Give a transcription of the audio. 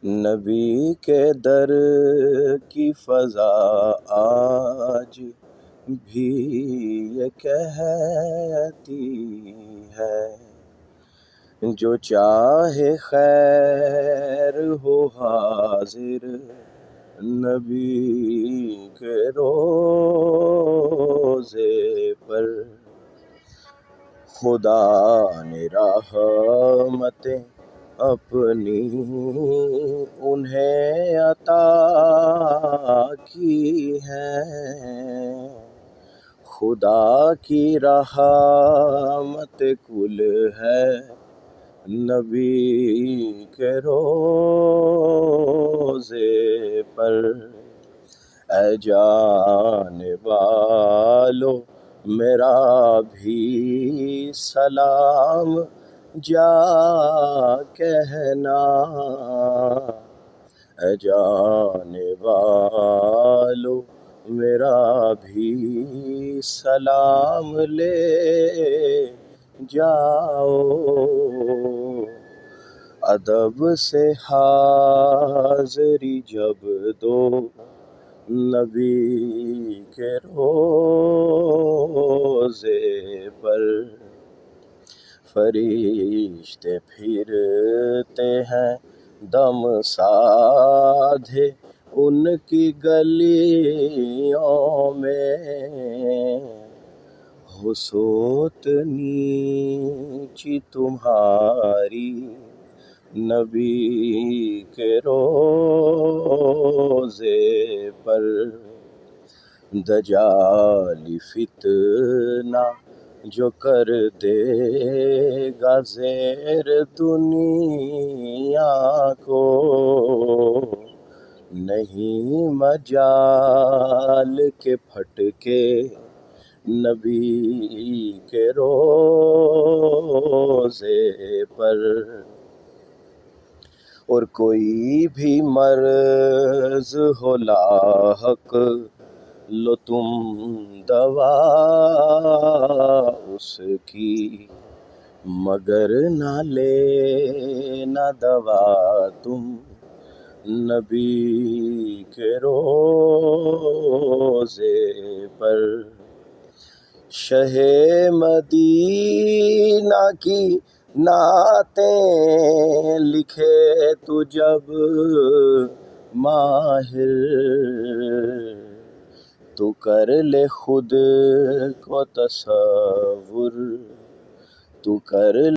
نبی کے در کی فضا آج بھی یہ کہتی ہے، جو چاہے خیر ہو حاضر نبی کے روضے پر۔ خدا نے رحمتیں اپنی انہیں عطا کی ہیں، خدا کی رحمت کل ہے نبی کے روضے پر۔ اے جانے والو میرا بھی سلام جا کہنا، اے جانے والو میرا بھی سلام لے جاؤ۔ ادب سے حاضری جب دو نبی کے روضے پر، فرشتے پھرتے ہیں دم سادھے ان کی گلیوں میں، ہو سوت نیچی تمہاری نبی کے روضے پر۔ دجالی فتنہ جو کر دے گا زیر دنیا کو، نہیں مجال کے پھٹکے نبی کے روضے پر۔ اور کوئی بھی مرض ہو لاحق لو تم دوا اس کی، مگر نہ لینا دوا تم نبی کے روضے پر۔ شہ مدینہ کی نعتیں لکھے تو جب ماہر، تو کر لے خود کو تصور، تو کر